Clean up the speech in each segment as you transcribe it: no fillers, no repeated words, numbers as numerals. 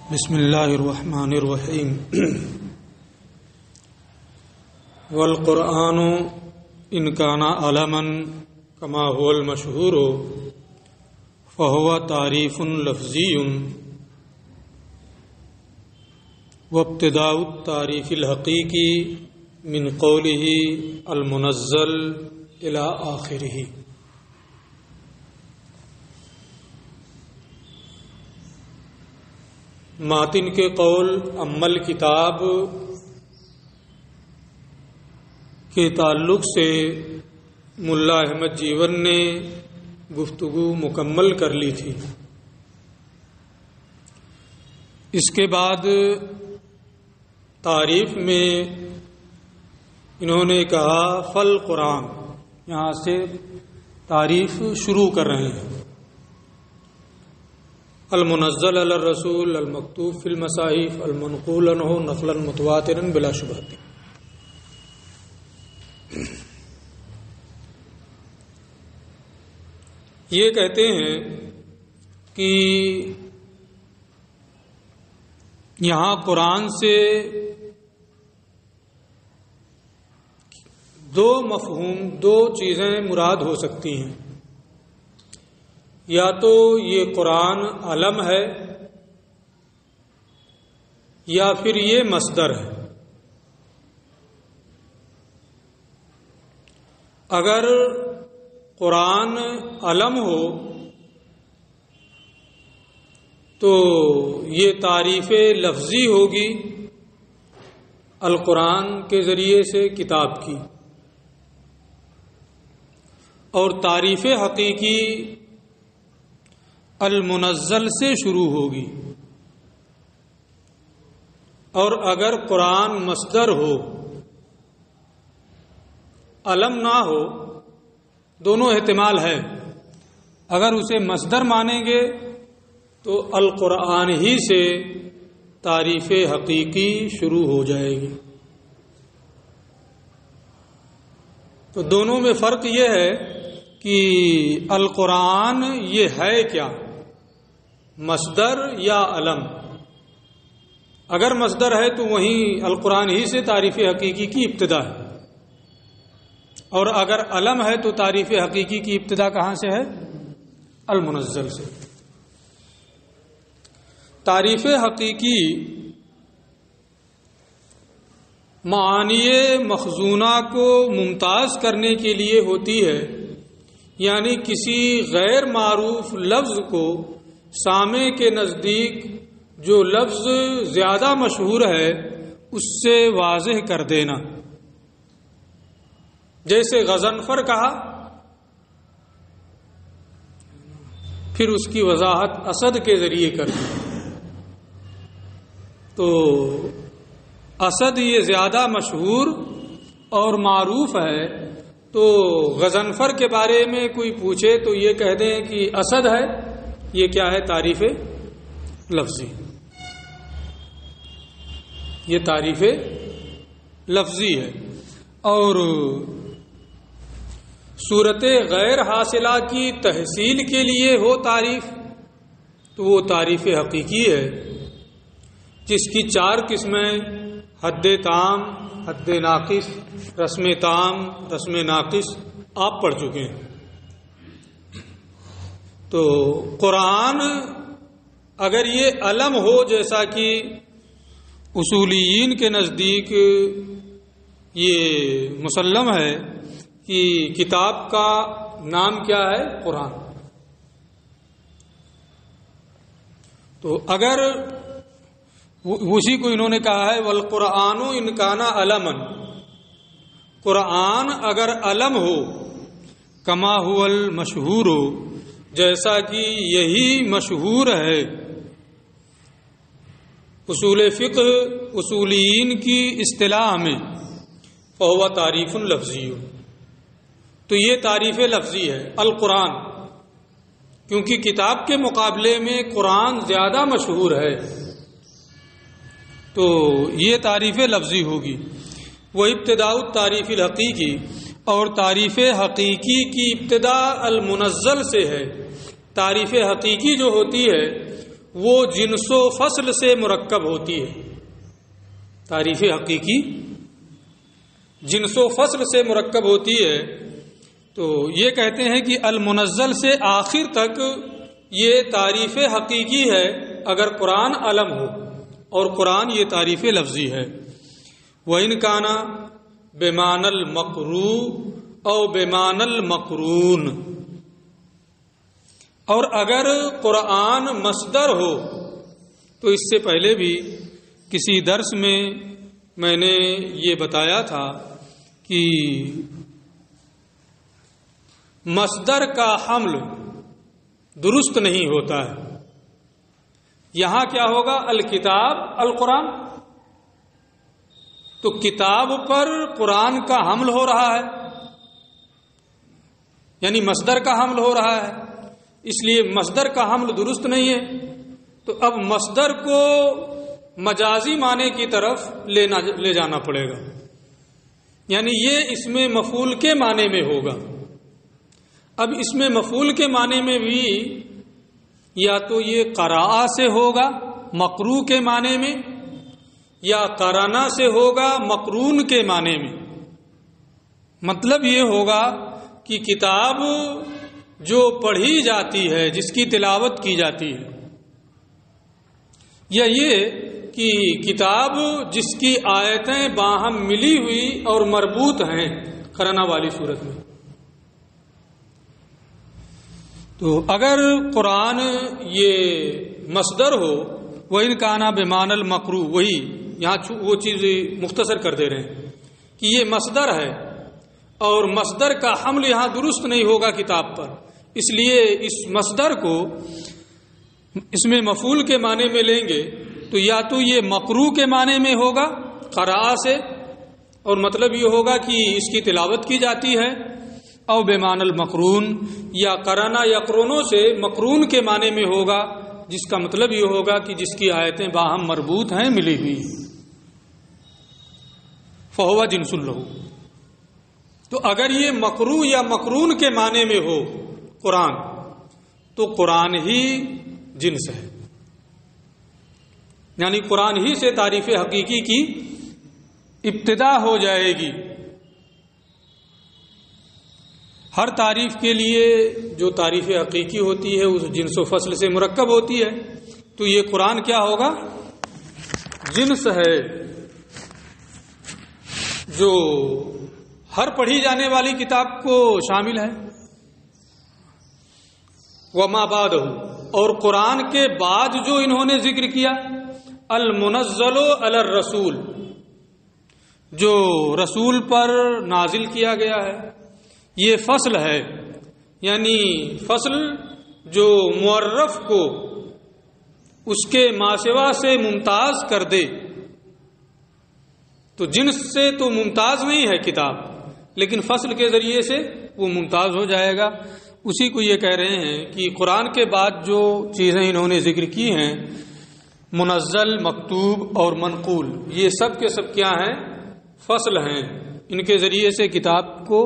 بسم اللہ الرحمن الرحیم والقرآن ان کان علما کما هو المشہور فهو تعریف لفظی وابتداء التعریف الحقیقی من قوله المنزل الى آخرہ۔ ماتن کے قول امل کتاب کے تعلق سے ملا احمد جیون نے گفتگو مکمل کر لی تھی۔ اس کے بعد تعریف میں انہوں نے کہا فل قرآن، یہاں سے تعریف شروع کر رہے ہیں۔ المنزل علی الرسول المکتوب فی المصاحف المنقول عنہ نقلا متواترا بلا شبہ۔ یہ کہتے ہیں کہ یہاں قرآن سے دو مفہوم، دو چیزیں مراد ہو سکتی ہیں۔ یا تو یہ قرآن علم ہے یا پھر یہ مصدر ہے۔ اگر قرآن علم ہو تو یہ تعریف لفظی ہوگی القرآن کے ذریعے سے کتاب کی، اور تعریف حقیقی المنزل سے شروع ہوگی۔ اور اگر قرآن مصدر ہو، علم نہ ہو، دونوں احتمال ہے۔ اگر اسے مصدر مانیں گے تو القرآن ہی سے تعریف حقیقی شروع ہو جائے گی۔ تو دونوں میں فرق یہ ہے کہ القرآن یہ ہے کیا، مصدر یا علم۔ اگر مصدر ہے تو وہیں القرآن ہی سے تعریف حقیقی کی ابتدا ہے، اور اگر علم ہے تو تعریف حقیقی کی ابتدا کہاں سے ہے؟ المنزل سے۔ تعریف حقیقی معانی مخزونہ کو ممتاز کرنے کے لیے ہوتی ہے، یعنی کسی غیر معروف لفظ کو سامع کے نزدیک جو لفظ زیادہ مشہور ہے اس سے واضح کر دینا۔ جیسے غضنفر کہا، پھر اس کی وضاحت اسد کے ذریعے کر دی، تو اسد یہ زیادہ مشہور اور معروف ہے، تو غضنفر کے بارے میں کوئی پوچھے تو یہ کہہ دیں کہ اسد ہے، یہ کیا ہے؟ تعریف لفظی۔ یہ تعریف لفظی ہے۔ اور صورت غیر حاصلہ کی تحصیل کے لیے ہو تعریف تو وہ تعریف حقیقی ہے، جس کی 4 قسمیں حد تام، حد ناقص، رسم تام، رسم ناقص آپ پڑھ چکے ہیں۔ تو قرآن اگر یہ علم ہو، جیسا کہ اصولیین کے نزدیک یہ مسلم ہے کہ کتاب کا نام کیا ہے؟ قرآن، تو اگر اسی کو انہوں نے کہا ہے والقرآن ان کان علما، قرآن اگر علم ہو کما هو المشہور ہو، جیسا کہ یہی مشہور ہے اصول فقہ اصولین کی اصطلاح میں، فہو تعریف لفظی، تو یہ تعریف لفظی ہے القرآن، کیونکہ کتاب کے مقابلے میں قرآن زیادہ مشہور ہے، تو یہ تعریف لفظی ہوگی۔ وہ ابتداء التعریف الحقیقی، اور تعریف حقیقی کی ابتدا المنزل سے ہے۔ تعریف حقیقی جو ہوتی ہے وہ جنس و فصل سے مرکب ہوتی ہے. تعریف حقیقی جنس و فصل سے مرکب ہوتی ہے. تو یہ کہتے ہیں کہ المنزل سے آخر تک یہ تعریف حقیقی ہے اگر قرآن علم ہو، اور قرآن یہ تعریف لفظی ہے. وَإِنْ كَانَ بِمَعْنَى الْمَقْرُوءِ أَوْ بِمَعْنَى الْمَقْرُونِ، اور اگر قرآن مصدر ہو تو اس سے پہلے بھی کسی درس میں نے یہ بتایا تھا کہ مصدر کا حمل درست نہیں ہوتا ہے. یہاں کیا ہوگا؟ الکتاب القرآن، تو کتاب پر قرآن کا حمل ہو رہا ہے، یعنی مصدر کا حمل ہو رہا ہے، اس لیے مصدر کا حمل درست نہیں ہے. تو اب مصدر کو مجازی معنی کی طرف لے جانا پڑے گا، یعنی یہ اس میں مفعول کے معنی میں ہوگا. اب اس میں مفعول کے معنی میں بھی یا تو یہ قراء سے ہوگا مقروء کے معنی میں، یا قرانا سے ہوگا مقرون کے معنی میں. مطلب یہ ہوگا کہ کتاب جو پڑھی جاتی ہے، جس کی تلاوت کی جاتی ہے، یا یہ کہ کتاب جس کی آیتیں باہم ملی ہوئی اور مربوط ہیں قرانا والی صورت میں. تو اگر قرآن یہ مصدر ہو، وَإِنْ كَانَ بِمَعْنَى الْمَقْرُوءِ، وہی یہاں وہ چیز مختصر کر دے رہے ہیں کہ یہ مصدر ہے اور مصدر کا حمل یہاں درست نہیں ہوگا کتاب پر، اس لیے اس مصدر کو اس میں مفعول کے معنی میں لیں گے تو یا تو یہ مقروء کے معنی میں ہوگا قراء سے، اور مطلب یہ ہوگا کہ اس کی تلاوت کی جاتی ہے، او بمعنی المقرون، یا قرانا یا قرونوں سے مقرون کے معنی میں ہوگا، جس کا مطلب یہ ہوگا کہ جس کی آیتیں باہم مربوط ہیں، ملی ہوئی. فہو جنس لہ، تو اگر یہ مقروء یا مقرون کے معنی میں ہو قرآن تو قرآن ہی جنس ہے، یعنی قرآن ہی سے تعریف حقیقی کی ابتدا ہو جائے گی. ہر تعریف کے لیے جو تعریف حقیقی ہوتی ہے اس جنس و فصل سے مرکب ہوتی ہے، تو یہ قرآن کیا ہوگا؟ جنس ہے جو ہر پڑھی جانے والی کتاب کو شامل ہے. وما بعدہ، اور قرآن کے بعد جو انہوں نے ذکر کیا، المنزل علی الرسول، جو رسول پر نازل کیا گیا ہے، یہ فصل ہے، یعنی فصل جو معرف کو اس کے ماسوا سے ممتاز کر دے. تو جنس سے تو ممتاز نہیں ہے کتاب، لیکن فصل کے ذریعے سے وہ ممتاز ہو جائے گا. اسی کو یہ کہہ رہے ہیں کہ قرآن کے بعد جو چیزیں انہوں نے ذکر کی ہیں، منزل، مکتوب اور منقول، یہ سب کے سب کیا ہیں؟ فصل ہیں، ان کے ذریعے سے کتاب کو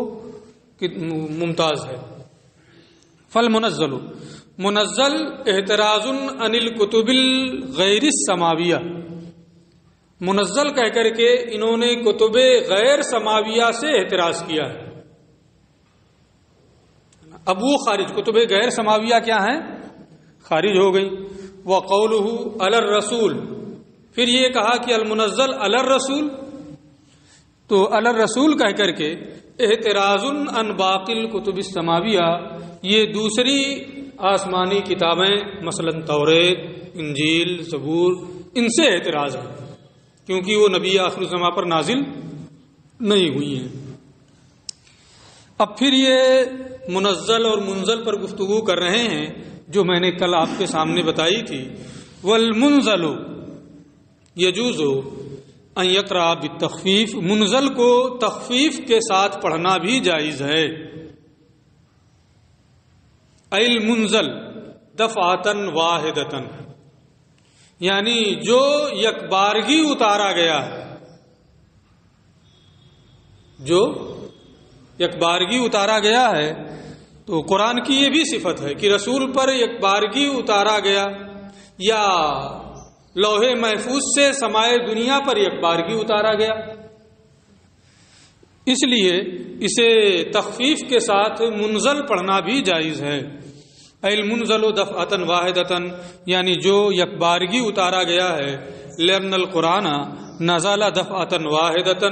ممتاز ہے. فالمنزل، منزل احتراز عن الکتب الغیر السماویہ، منزل کہہ کر کے انہوں نے کتب غیر سماویہ سے احتراز کیا ہے. اب وہ خارج، کتب غیر سماویہ کیا ہیں؟ خارج ہو گئی. وقولہ علی الرسول، پھر یہ کہا کہ المنزل علی الرسول، تو علی الرسول کہہ کر کے احتراز عن باقی الکتب السماویہ، یہ دوسری آسمانی کتابیں مثلا توریت، انجیل، زبور، ان سے اعتراض ہے، کیونکہ وہ نبی آخر الزماں پر نازل نہیں ہوئی ہیں. اب پھر یہ منزل اور منزل پر گفتگو کر رہے ہیں جو میں نے کل آپ کے سامنے بتائی تھی. والمنزل یجوز ان یقرأ بالتخفیف، منزل کو تخفیف کے ساتھ پڑھنا بھی جائز ہے. المنزل دفعتن واحدتن، یعنی جو یکبارگی اتارا گیا ہے، جو یکبارگی اتارا گیا ہے. تو قرآن کی یہ بھی صفت ہے کہ رسول پر یکبارگی اتارا گیا، یا لوح محفوظ سے سمائے دنیا پر یک بارگی اتارا گیا، اس لیے اسے تخفیف کے ساتھ منزل پڑھنا بھی جائز ہے۔ المنزل دفعۃ واحدۃ، یعنی جو یک بارگی اتارا گیا ہے، لأن القرآن نزل دفعۃ واحدۃ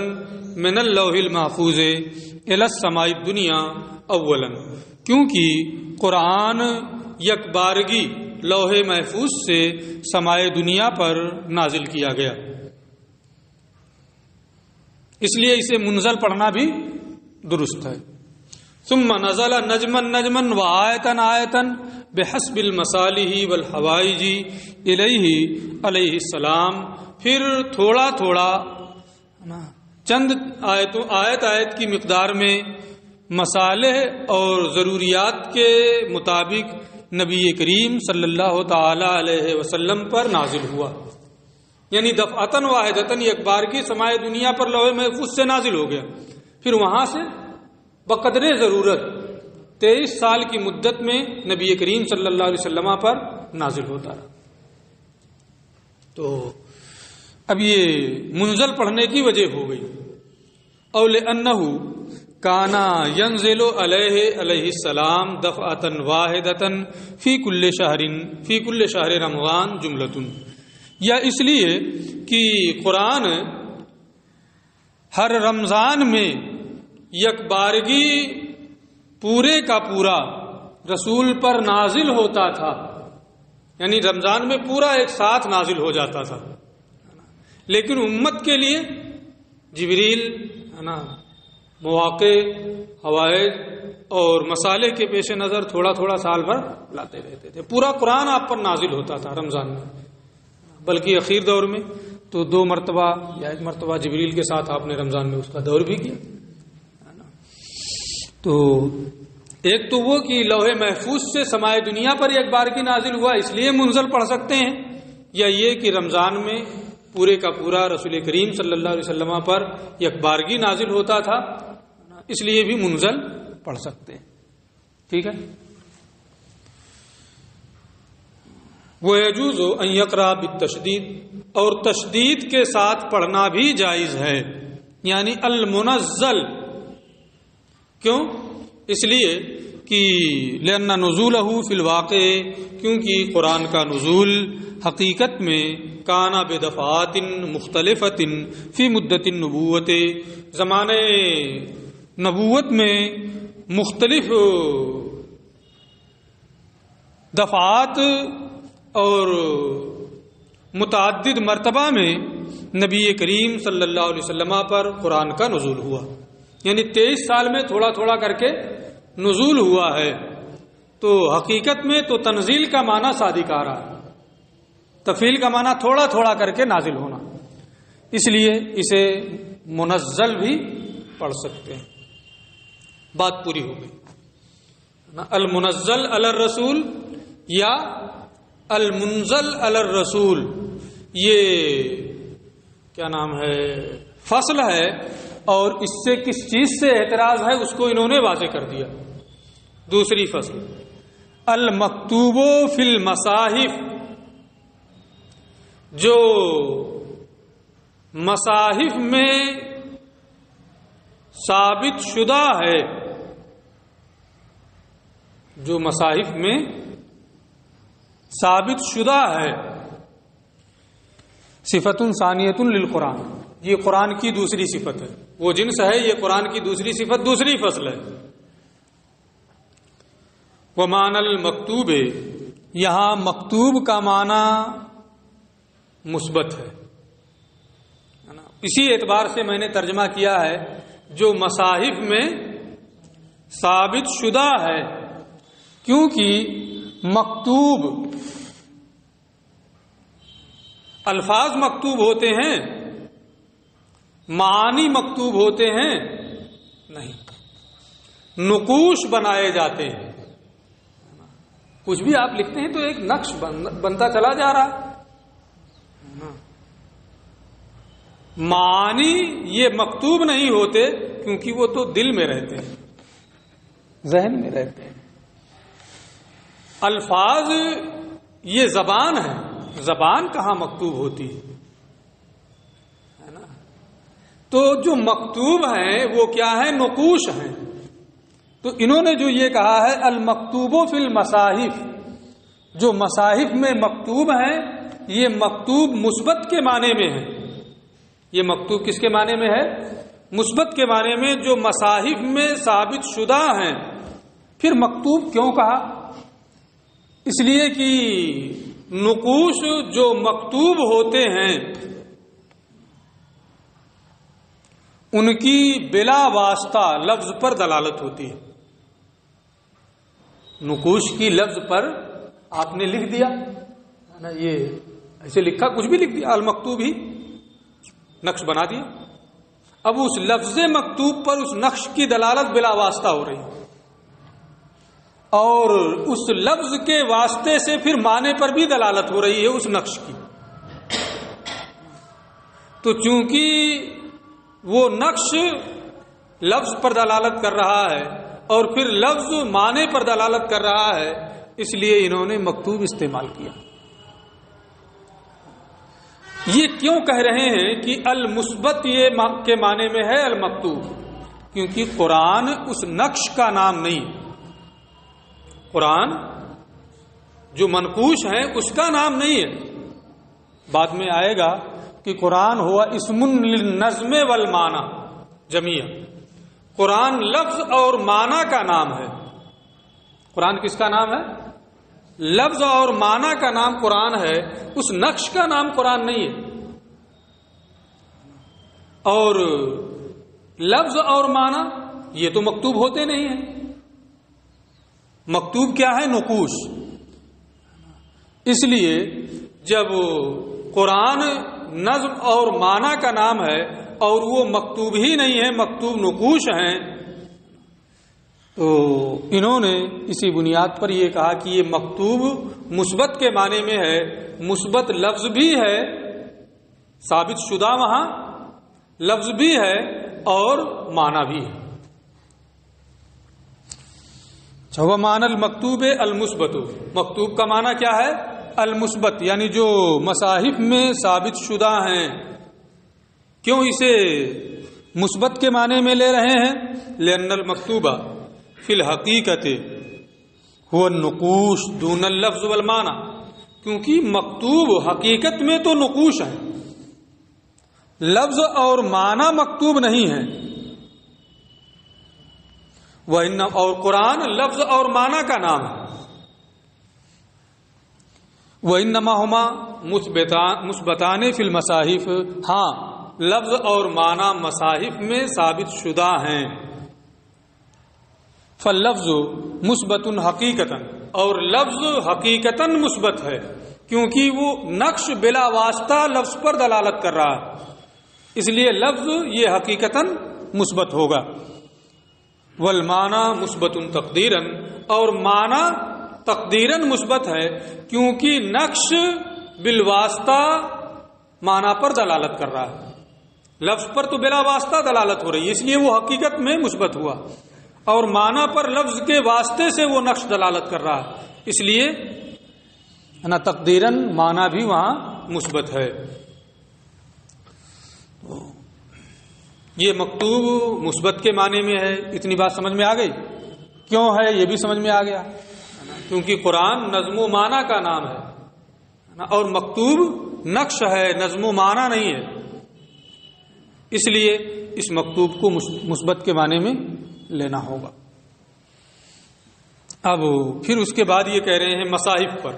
من اللوح المحفوظ الی السماء الدنیا اولا، کیونکہ قرآن یک بارگی لوح محفوظ سے سمائے دنیا پر نازل کیا گیا، اس لیے اسے منزل پڑھنا بھی درست ہے۔ ثم نزل نجما نجما وآیتا آیتا بحسب المصالح والحوائج الیہ علیہ السلام، پھر تھوڑا تھوڑا چند آیت کی مقدار میں مصالح اور ضروریات کے مطابق نبی کریم صلی اللہ تعالی علیہ وسلم پر نازل ہوا، یعنی دفعتاً واحدتاً ایک بار کی سمائے دنیا پر لوح محفوظ سے نازل ہو گیا، پھر وہاں سے بقدر ضرورت 23 سال کی مدت میں نبی کریم صلی اللہ علیہ وسلم پر نازل ہوتا رہا۔ تو اب یہ منزل پڑھنے کی وجہ ہو گئی، اور لأنہ کانا ینزل علیہ السلام دفعۃ واحدۃ فی کل شہر رمضان جملۃ، یا اس لیے کہ قرآن ہر رمضان میں یک بارگی پورے کا پورا رسول پر نازل ہوتا تھا، یعنی رمضان میں پورا ایک ساتھ نازل ہو جاتا تھا، لیکن امت کے لیے جبریل مواقع، حوائج اور مصالح کے پیش نظر تھوڑا تھوڑا سال بھر لاتے رہتے تھے۔ پورا قرآن آپ پر نازل ہوتا تھا رمضان میں، بلکہ اخیر دور میں تو 2 مرتبہ یا 1 مرتبہ جبریل کے ساتھ آپ نے رمضان میں اس کا دور بھی کیا۔ تو ایک تو وہ کہ لوح محفوظ سے سمائے دنیا پر ایک بار کی نازل ہوا اس لیے منزل پڑھ سکتے ہیں، یا یہ کہ رمضان میں پورے کا پورا رسول کریم صلی اللہ علیہ وسلم پر یک بارگی نازل ہوتا تھا، اس لیے بھی منزل پڑھ سکتے ہیں۔ ٹھیک ہے۔ وَيَجُوزُ أَن يَقْرَأَ بِالتَّشْدِيد، اور تشدید کے ساتھ پڑھنا بھی جائز ہے، یعنی المنزل۔ کیوں؟ اس لیے کہ لأن نزولہ فی الواقع، کیونکہ قرآن کا نزول حقیقت میں کانا بدفعات مختلفۃ فی مدت النبوت، زمانے نبوت میں مختلف دفعات اور متعدد مرتبہ میں نبی کریم صلی اللہ علیہ وسلم پر قرآن کا نزول ہوا، یعنی 23 سال میں تھوڑا تھوڑا کر کے نزول ہوا ہے۔ تو حقیقت میں تو تنزیل کا معنی صادق آ رہا ہے، تفعیل کا معنی تھوڑا تھوڑا کر کے نازل ہونا، اس لیے اسے منزل بھی پڑھ سکتے ہیں۔ بات پوری ہو گئی۔ المنزل علی الرسول یا المنزل علی الرسول، یہ کیا نام ہے، فصل ہے، اور اس سے کس چیز سے اعتراض ہے اس کو انہوں نے واضح کر دیا۔ دوسری فصل، المکتوب فی المصاحف، جو مصاحف میں ثابت شدہ ہے، جو مصاحف میں ثابت شدہ ہے، صفت ثانیۃ للقرآن، یہ قرآن کی دوسری صفت ہے، وہ جنس ہے، یہ قرآن کی دوسری صفت، دوسری فصل ہے۔ ومعنی المکتوب، یہاں مکتوب کا معنی مثبت ہے، اسی اعتبار سے میں نے ترجمہ کیا ہے جو مصاحف میں ثابت شدہ ہے، کیونکہ مکتوب الفاظ مکتوب ہوتے ہیں، معانی مکتوب ہوتے ہیں نہیں، نقوش بنائے جاتے ہیں۔ کچھ بھی آپ لکھتے ہیں تو ایک نقش بنتا چلا جا رہا، معانی یہ مکتوب نہیں ہوتے، کیونکہ وہ تو دل میں رہتے ہیں، ذہن میں رہتے ہیں۔ الفاظ یہ زبان ہے، زبان کہاں مکتوب ہوتی ہے نا؟ تو جو مکتوب ہیں وہ کیا ہے؟ نقوش ہیں. تو انہوں نے جو یہ کہا ہے المکتوب فی المصاحف، جو مصاحف میں مکتوب ہیں یہ مکتوب مثبت کے معنی میں ہے. یہ مکتوب کس کے معنی میں ہے؟ مثبت کے معنی میں. جو مصاحف میں ثابت شدہ ہیں. پھر مکتوب کیوں کہا؟ اس لیے کہ نقوش جو مکتوب ہوتے ہیں ان کی بلا واسطہ لفظ پر دلالت ہوتی ہے. نقوش کی لفظ پر آپ نے لکھ دیا نا، یہ ایسے لکھا، کچھ بھی لکھ دیا، المکتوب ہی نقش بنا دیا. اب اس لفظ مکتوب پر اس نقش کی دلالت بلا واسطہ ہو رہی ہے، اور اس لفظ کے واسطے سے پھر معنی پر بھی دلالت ہو رہی ہے اس نقش کی. تو چونکہ وہ نقش لفظ پر دلالت کر رہا ہے اور پھر لفظ معنی پر دلالت کر رہا ہے، اس لیے انہوں نے مکتوب استعمال کیا. یہ کیوں کہہ رہے ہیں کہ المثبت یہ کے معنی میں ہے المکتوب؟ کیونکہ قرآن اس نقش کا نام نہیں. قرآن جو منقوش ہیں اس کا نام نہیں ہے. بعد میں آئے گا کہ قرآن ہوا اسم للنظم والمعنی جمیع. قرآن لفظ اور معنی کا نام ہے. قرآن کس کا نام ہے؟ لفظ اور معنی کا نام قرآن ہے، اس نقش کا نام قرآن نہیں ہے. اور لفظ اور معنی یہ تو مکتوب ہوتے نہیں ہیں. مکتوب کیا ہے؟ نقوش. اس لیے جب قرآن نظم اور معنی کا نام ہے اور وہ مکتوب ہی نہیں ہے، مکتوب نقوش ہیں، تو انہوں نے اسی بنیاد پر یہ کہا کہ یہ مکتوب مثبت کے معنی میں ہے. مثبت لفظ بھی ہے، ثابت شدہ وہاں لفظ بھی ہے اور معنی بھی ہے. معنی المکتوب المثبت، مکتوب کا معنی کیا ہے؟ المثبت، یعنی جو مصاحف میں ثابت شدہ ہیں. کیوں اسے مثبت کے معنی میں لے رہے ہیں؟ لأن المکتوبہ فی الحقیقت هو النقوش دون اللفظ والمعنی، کیونکہ مکتوب حقیقت میں تو نقوش ہے، لفظ اور معنی مکتوب نہیں ہے. اور قرآن لفظ اور معنی کا نام ہے. وَإِنَّمَا هُمَا مُثْبَتَانِ فِي الْمَصَاحِفِ، ہاں لفظ اور معنی مصاحف میں ثابت شدہ ہیں. فاللفظ مثبت حقیقتاً، اور لفظ حقیقتاً مثبت ہے کیونکہ وہ نقش بلا واسطہ لفظ پر دلالت کر رہا ہے، اس لیے لفظ یہ حقیقتاً مثبت ہوگا. والمعنی مثبت تقدیراً، اور معنی تقدیراً مثبت ہے کیونکہ نقش بالواسطہ معنی پر دلالت کر رہا ہے. لفظ پر تو بلا واسطہ دلالت ہو رہی ہے، اس لیے وہ حقیقت میں مثبت ہوا، اور معنی پر لفظ کے واسطے سے وہ نقش دلالت کر رہا ہے، اس لیے نا تقدیراً معنی بھی وہاں مثبت ہے. یہ مکتوب مثبت کے معنی میں ہے. اتنی بات سمجھ میں آ گئی؟ کیوں ہے یہ بھی سمجھ میں آ گیا، کیونکہ قرآن نظم و معنی کا نام ہے اور مکتوب نقش ہے، نظم و معنی نہیں ہے. اس لیے اس مکتوب کو مثبت کے معنی میں لینا ہوگا. اب پھر اس کے بعد یہ کہہ رہے ہیں مصاحف پر.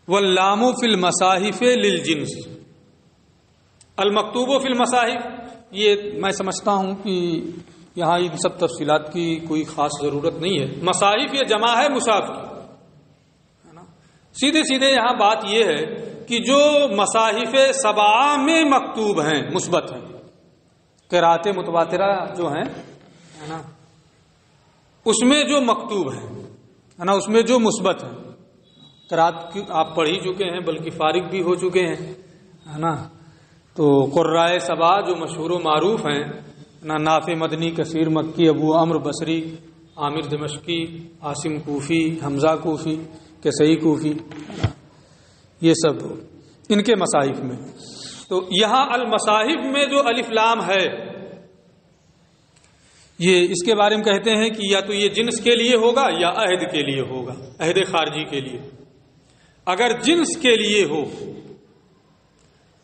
واللام فی المصاحف للجنس، المکتوب فی المصاحف، یہ میں سمجھتا ہوں کہ یہاں ان سب تفصیلات کی کوئی خاص ضرورت نہیں ہے. مصاحف یہ جمع ہے مصحف کی، سیدھے سیدھے یہاں بات یہ ہے کہ جو مصاحف سبعہ میں مکتوب ہیں مثبت ہیں. قرأت متواترہ جو ہیں نا اس میں جو مکتوب ہے نا، اس میں جو مثبت ہے. قرأت آپ پڑھ ہی چکے ہیں، بلکہ فارغ بھی ہو چکے ہیں ہے نا. تو قرائے سبا جو مشہور و معروف ہیں نا، نافع مدنی، کثیر مکی، ابو عمرو بصری، عامر دمشقی، عاصم کوفی، حمزہ کوفی، کسئی کوفی، یہ سب ان کے مصاحف میں. تو یہاں المصاحف میں جو الف لام ہے یہ اس کے بارے میں کہتے ہیں کہ یا تو یہ جنس کے لیے ہوگا یا عہد کے لیے ہوگا، عہد خارجی کے لیے. اگر جنس کے لیے ہو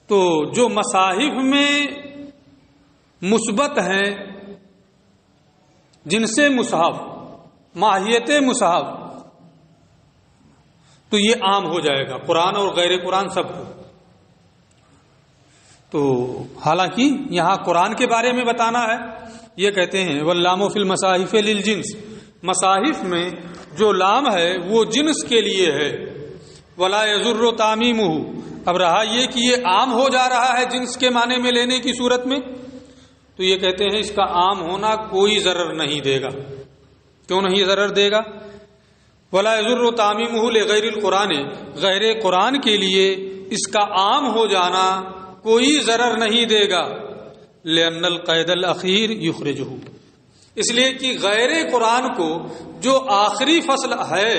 تو جو مصاحف میں مثبت ہیں، جنس مصحف، ماہیت مصحف، تو یہ عام ہو جائے گا قرآن اور غیر قرآن سب کو. تو حالانکہ یہاں قرآن کے بارے میں بتانا ہے. یہ کہتے ہیں واللام فی المصاحف للجنس، مصاحف میں جو لام ہے وہ جنس کے لیے ہے. ولا یضر تعمیمہ، اب رہا یہ کہ یہ عام ہو جا رہا ہے جنس کے معنی میں لینے کی صورت میں، تو یہ کہتے ہیں اس کا عام ہونا کوئی ضرر نہیں دے گا. کیوں نہیں ضرر دے گا؟ ولا یضر تعمیمہ لغیر القرآن، غیر قرآن کے لیے اس کا عام ہو جانا کوئی ضرر نہیں دے گا. لأن القید الاخیر یخرجہ، اس لیے کہ غیر قرآن کو جو آخری فصل ہے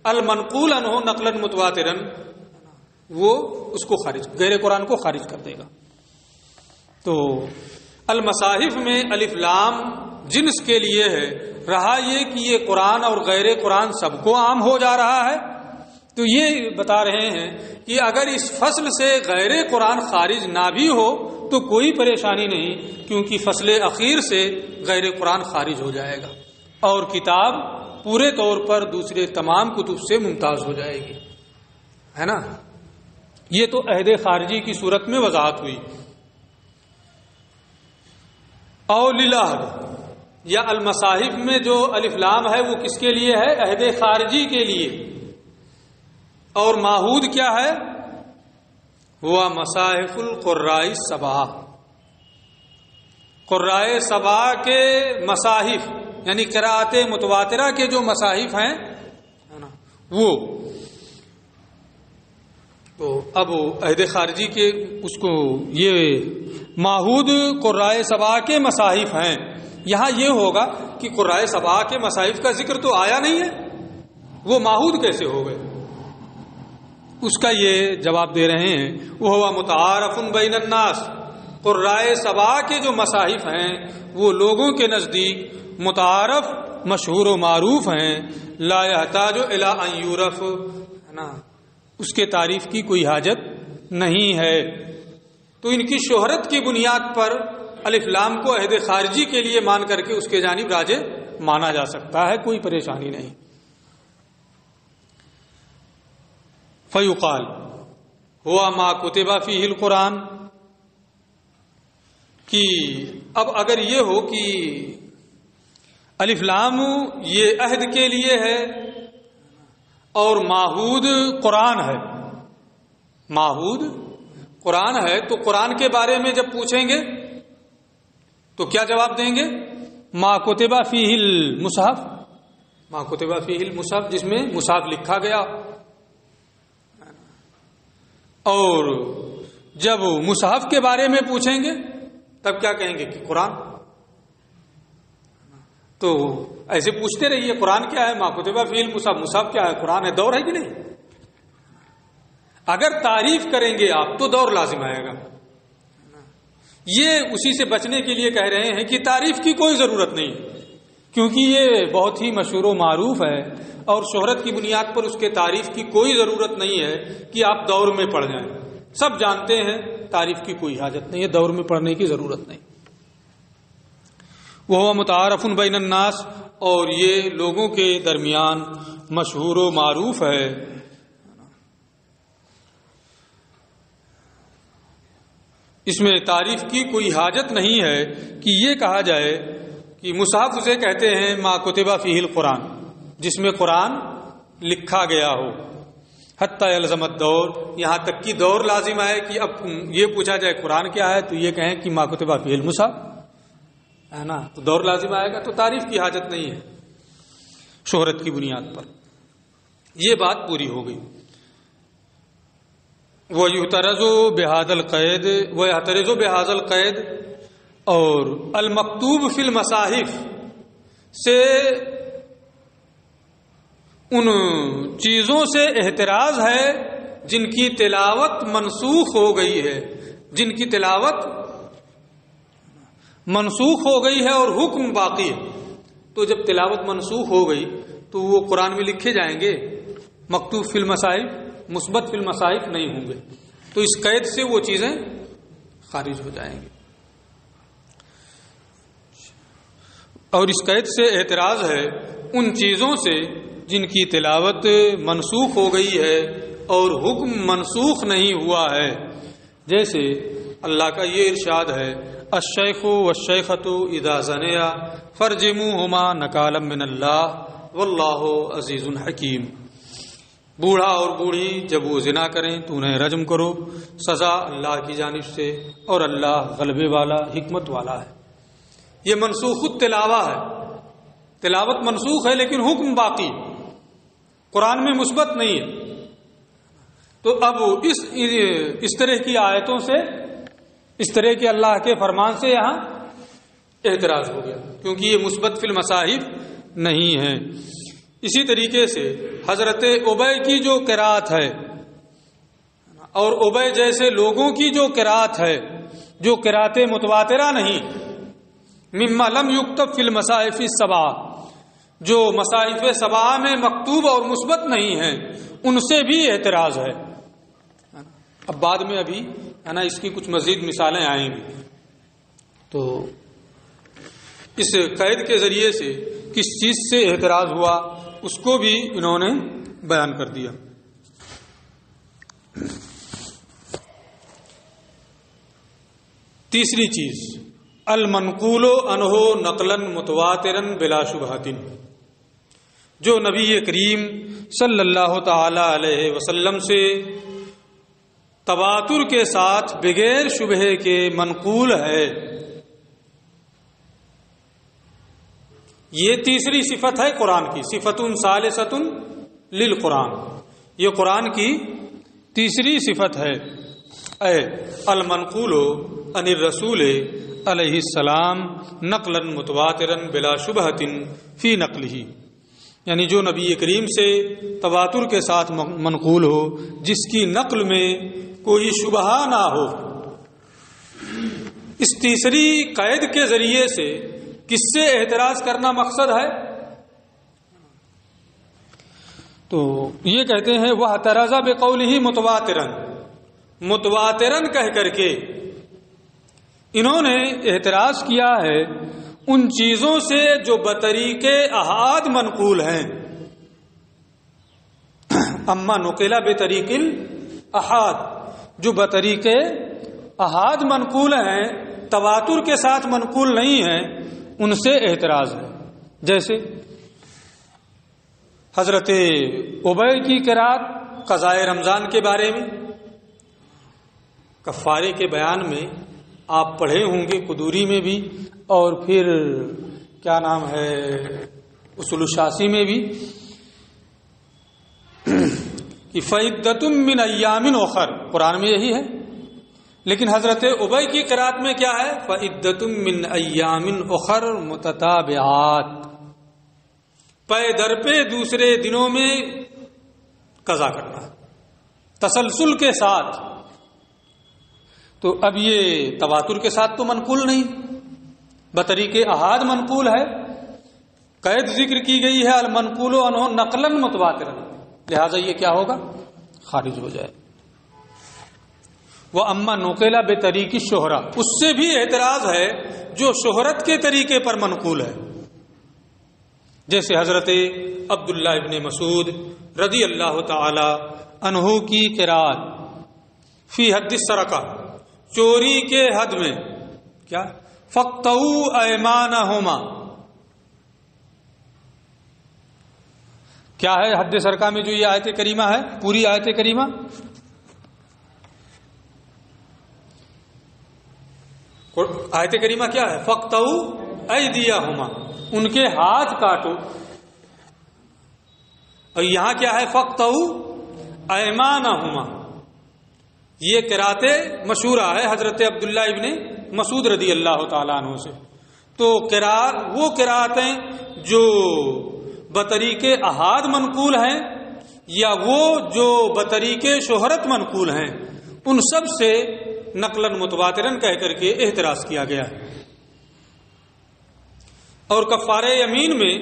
المنقول عنہ نقلا متواترا، وہ اس کو خارج، غیر قرآن کو خارج کر دے گا. تو المصاحف میں الف لام جنس کے لیے ہے. رہا یہ کہ یہ قرآن اور غیر قرآن سب کو عام ہو جا رہا ہے، تو یہ بتا رہے ہیں کہ اگر اس فصل سے غیر قرآن خارج نہ بھی ہو تو کوئی پریشانی نہیں، کیونکہ فصل اخیر سے غیر قرآن خارج ہو جائے گا اور کتاب پورے طور پر دوسرے تمام کتب سے ممتاز ہو جائے گی، ہے نا. یہ تو عہد خارجی کی صورت میں وضاحت ہوئی. او للعہد، یا المصاحف میں جو الف لام ہے وہ کس کے لیے ہے؟ عہد خارجی کے لیے. اور معہود کیا ہے؟ ہوا مصاحف القراء السبعہ، قراء سبعہ کے مصاحف، یعنی قراءت متواترہ کے جو مصاحف ہیں وہ. تو اب عہد خارجی کے اس کو یہ معہود قراء سبعہ کے مصاحف ہیں. یہاں یہ ہوگا کہ قراء سبعہ کے مصاحف کا ذکر تو آیا نہیں ہے، وہ معہود کیسے ہو گئے؟ اس کا یہ جواب دے رہے ہیں وہ متعارف بین الناس، قراء سبعہ کے جو مصاحف ہیں وہ لوگوں کے نزدیک متعارف، مشہور و معروف ہیں. لا یحتاج الی ان یعرف، اس کے تعریف کی کوئی حاجت نہیں ہے. تو ان کی شہرت کی بنیاد پر الف لام کو عہد خارجی کے لیے مان کر کے اس کے جانب راجع مانا جا سکتا ہے، کوئی پریشانی نہیں. فیقال ہوا ما کتب فیہ القرآن، کہ اب اگر یہ ہو کہ الف لام یہ عہد کے لیے ہے اور معہود قرآن ہے، معہود قرآن ہے، تو قرآن کے بارے میں جب پوچھیں گے تو کیا جواب دیں گے؟ ما کتب فیہ المصحف، ما کتب فیہ المصحف، جس میں مصحف لکھا گیا. اور جب مصحف کے بارے میں پوچھیں گے تب کیا کہیں گے؟ کہ قرآن. تو ایسے پوچھتے رہیے قرآن کیا ہے، ما کتب فیہ المصحف، مصحف کیا ہے، قرآن ہے، دور ہے کہ نہیں. اگر تعریف کریں گے آپ تو دور لازم آئے گا. یہ اسی سے بچنے کے لیے کہہ رہے ہیں کہ تعریف کی کوئی ضرورت نہیں، کیونکہ یہ بہت ہی مشہور و معروف ہے اور شہرت کی بنیاد پر اس کے تعریف کی کوئی ضرورت نہیں ہے کہ آپ دور میں پڑھ جائیں. سب جانتے ہیں، تعریف کی کوئی حاجت نہیں ہے، دور میں پڑھنے کی ضرورت نہیں. وہ متعارف بین الناس، اور یہ لوگوں کے درمیان مشہور و معروف ہے. اس میں تعریف کی کوئی حاجت نہیں ہے کہ یہ کہا جائے کہ مصحف اسے کہتے ہیں ما کتب فیہ القرآن، جس میں قرآن لکھا گیا ہو. حتی یلزم الدور، یہاں تک کہ دور لازم آئے کہ اب یہ پوچھا جائے قرآن کیا ہے تو یہ کہیں کہ ما کتب فیہ المصحف، ہے نا. تو دور لازم آئے گا، تو تعریف کی حاجت نہیں ہے شہرت کی بنیاد پر. یہ بات پوری ہو گئی. وَيُحْتَرَزُ بِهَذَا الْقَيْدِ وَيَحْتَرِزُ بِهَذَا الْقَيْدِ، اور المکتوب فی المصاحف سے ان چیزوں سے احتراز ہے جن کی تلاوت منسوخ ہو گئی ہے، جن کی تلاوت منسوخ ہو گئی ہے اور حکم باقی ہے. تو جب تلاوت منسوخ ہو گئی تو وہ قرآن میں لکھے جائیں گے، مکتوب فی المصاحف، مثبت فی المصاحف نہیں ہوں گے. تو اس قید سے وہ چیزیں خارج ہو جائیں گی. اور اس قید سے اعتراض ہے ان چیزوں سے جن کی تلاوت منسوخ ہو گئی ہے اور حکم منسوخ نہیں ہوا ہے. جیسے اللہ کا یہ ارشاد ہے، الشیخ والشیخۃ اذا زنیا فرجموہما نکالا من اللہ واللہ عزیز حکیم. بوڑھا اور بوڑھی جب وہ زنا کریں تو انہیں رجم کرو، سزا اللہ کی جانب سے، اور اللہ غلبے والا حکمت والا ہے. یہ منسوخ التلاوہ ہے، تلاوت منسوخ ہے لیکن حکم باقی، قرآن میں مثبت نہیں ہے. تو اب اس طرح کی آیتوں سے، اس طرح کے اللہ کے فرمان سے یہاں اعتراض ہو گیا، کیونکہ یہ مثبت فی المصاحف نہیں ہے. اسی طریقے سے حضرت ابی کی جو قرات ہے اور ابی جیسے لوگوں کی جو قرات ہے، جو قرات متواترہ نہیں، مما لم یکتب فی المصاحف السبع، جو مصاحف سبع میں مکتوب اور مثبت نہیں ہیں، ان سے بھی اعتراض ہے. اب بعد میں ابھی ہے نا اس کی کچھ مزید مثالیں آئیں گی. تو اس قید کے ذریعے سے کس چیز سے اعتراض ہوا اس کو بھی انہوں نے بیان کر دیا. تیسری چیز، المنقول عنہ نقلا متواترا بلا شبہۃ، جو نبی کریم صلی اللہ تعالی علیہ وسلم سے تواتر کے ساتھ بغیر شبہ کے منقول ہے. یہ تیسری صفت ہے قرآن کی، صفت ثالثۃ للقرآن، یہ قرآن کی تیسری صفت ہے. اے المنقول عن الرسول علیہ السلام نقلا متواترا بلا شبہۃ فی نقلہ، یعنی جو نبی کریم سے تواتر کے ساتھ منقول ہو، جس کی نقل میں کوئی شبہ نہ ہو. اس تیسری قید کے ذریعے سے کس سے اعتراض کرنا مقصد ہے؟ تو یہ کہتے ہیں وہ اعتراض بقولہ متواترا، متواترا کہہ کر کے انہوں نے اعتراض کیا ہے ان چیزوں سے جو بطریق احاد منقول ہیں. اما نقلا بطریق الاحاد، جو بطریق احاد منقول ہیں، تواتر کے ساتھ منقول نہیں ہیں، ان سے اعتراض ہے. جیسے حضرت ابی کی قرات قضاء رمضان کے بارے میں، کفارے کے بیان میں آپ پڑھے ہوں گے قدوری میں بھی، اور پھر کیا نام ہے اصول الشاسی میں بھی، کہ فعدۃ من ایام اخر، قرآن میں یہی ہے. لیکن حضرت ابی کی قرات میں کیا ہے؟ فعدۃ من ایام اخر متتابعات، پے در پہ دوسرے دنوں میں قضا کرنا تسلسل کے ساتھ. تو اب یہ تواتر کے ساتھ تو منقول نہیں، بطریق احاد منقول ہے. قید ذکر کی گئی ہے المنقول عنہ نقلا متواترا، لہذا یہ کیا ہوگا؟ خارج ہو جائے. وہ اما نقلا بطریق شہرہ، اس سے بھی اعتراض ہے جو شہرت کے طریقے پر منقول ہے. جیسے حضرت عبداللہ ابن مسعود رضی اللہ تعالی عنہ کی قرات فی حد السرقہ، چوری کے حد میں، کیا فَاقْطَعُوا أَيْمَانَهُمَا، کیا ہے حد سرقہ میں جو یہ آیت کریمہ ہے، پوری آیت کریمہ؟ آیت کریمہ کیا ہے؟ فَاقْطَعُوا أَيْدِيَهُمَا، ان کے ہاتھ کاٹو. اور یہاں کیا ہے؟ فَاقْطَعُوا أَيْمَانَهُمَا. یہ قراتیں مشہورہ ہے حضرت عبداللہ ابن مسعود رضی اللہ تعالیٰ عنہ سے. تو وہ قراتیں جو بطریق احاد منقول ہیں یا وہ جو بطریق شہرت منقول ہیں ان سب سے نقلاً متواتراً کہہ کر کے احتراز کیا گیا ہے۔ اور کفارہ یمین میں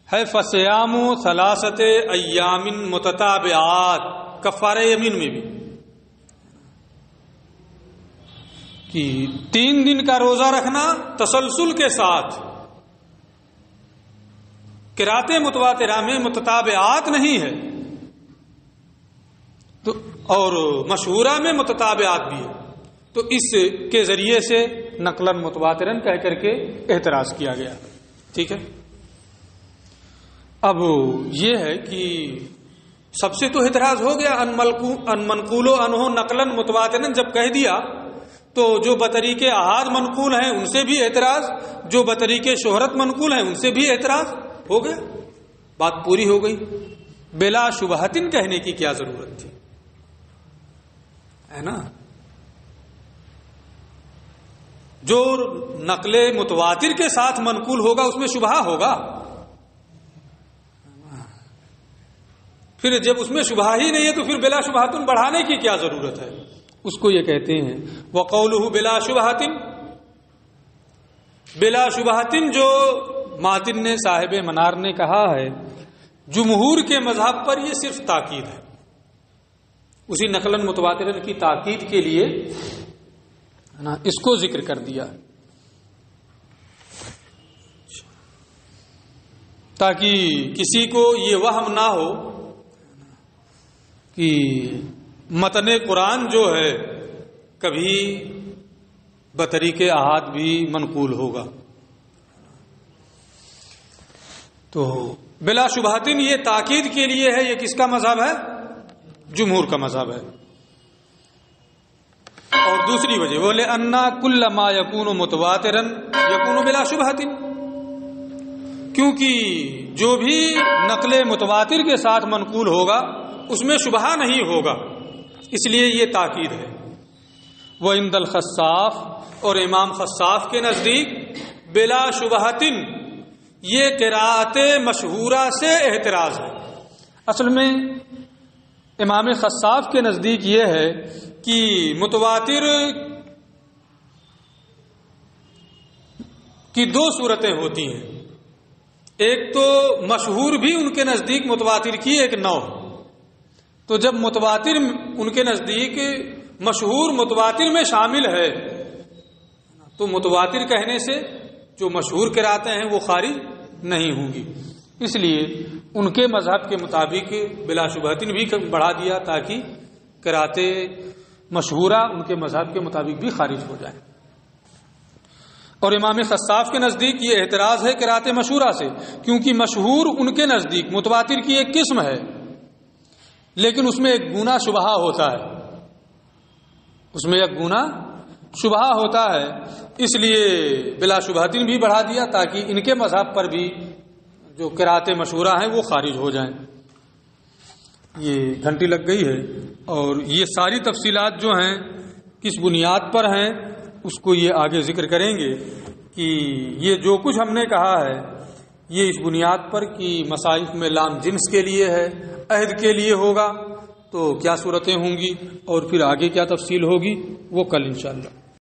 ہے فصیام ثلاثت ایام متتابعات، کفارہ یمین میں بھی کہ 3 دن کا روزہ رکھنا تسلسل کے ساتھ، قرأت متواترہ میں متتابعات نہیں ہے تو اور مشہورہ میں متتابعات بھی ہے، تو اس کے ذریعے سے نقلاً متواتراً کہہ کر کے احتراز کیا گیا۔ ٹھیک ہے، اب یہ ہے کہ سب سے تو احتراز ہو گیا، ان منقول و انہو نقلاً متواتراً جب کہہ دیا تو جو بطریق احاد منقول ہیں ان سے بھی اعتراض، جو بطریق شہرت منقول ہیں ان سے بھی اعتراض ہو گیا، بات پوری ہو گئی۔ بلا شبہتن کہنے کی کیا ضرورت تھی، ہے نا؟ جو نقل متواتر کے ساتھ منقول ہوگا اس میں شبہ ہوگا، پھر جب اس میں شبہ ہی نہیں ہے تو پھر بلا شبہتن بڑھانے کی کیا ضرورت ہے؟ اس کو یہ کہتے ہیں وقولہ بلا شبہتن، بلا شبہتن جو ماتن نے صاحب منار نے کہا ہے، جمہور کے مذہب پر یہ صرف تاکید ہے، اسی نقلاً متواتر کی تاکید کے لیے اس کو ذکر کر دیا تاکہ کسی کو یہ وہم نہ ہو کہ متن قرآن جو ہے کبھی بطریق احاد بھی منقول ہوگا۔ تو بلا شبہتن یہ تاکید کے لیے ہے، یہ کس کا مذہب ہے؟ جمہور کا مذہب ہے۔ اور دوسری وجہ وہ لأن کل ما یکون متواترا یکون بلا شبہتن، کیونکہ جو بھی نقل متواتر کے ساتھ منقول ہوگا اس میں شبہ نہیں ہوگا، اس لیے یہ تاکید ہے۔ وہ عند الخصاف، اور امام خصاف کے نزدیک بلا شبہتن یہ قراءت مشہورہ سے احتراز ہے۔ اصل میں امام خصاف کے نزدیک یہ ہے کہ متواتر کی 2 صورتیں ہوتی ہیں، ایک تو مشہور بھی ان کے نزدیک متواتر کی ایک نوع، تو جب متواتر ان کے نزدیک مشہور متواتر میں شامل ہے تو متواتر کہنے سے جو مشہور قراتیں ہیں وہ خارج نہیں ہوں گی، اس لیے ان کے مذہب کے مطابق بلا شبہتن بھی بڑھا دیا تاکہ قرات مشہورہ ان کے مذہب کے مطابق بھی خارج ہو جائے۔ اور امام خصاف کے نزدیک یہ اعتراض ہے قرات مشہورہ سے، کیونکہ مشہور ان کے نزدیک متواتر کی ایک قسم ہے لیکن اس میں ایک گنا شبہ ہوتا ہے، اس میں ایک گنا شبہ ہوتا ہے، اس لیے بلا شبہتن بھی بڑھا دیا تاکہ ان کے مذہب پر بھی جو قرات مشہورہ ہیں وہ خارج ہو جائیں۔ یہ گھنٹی لگ گئی ہے، اور یہ ساری تفصیلات جو ہیں کس بنیاد پر ہیں اس کو یہ آگے ذکر کریں گے کہ یہ جو کچھ ہم نے کہا ہے یہ اس بنیاد پر کہ مصائف میں لام جنس کے لیے ہے، عہد کے لیے ہوگا تو کیا صورتیں ہوں گی اور پھر آگے کیا تفصیل ہوگی وہ کل انشاءاللہ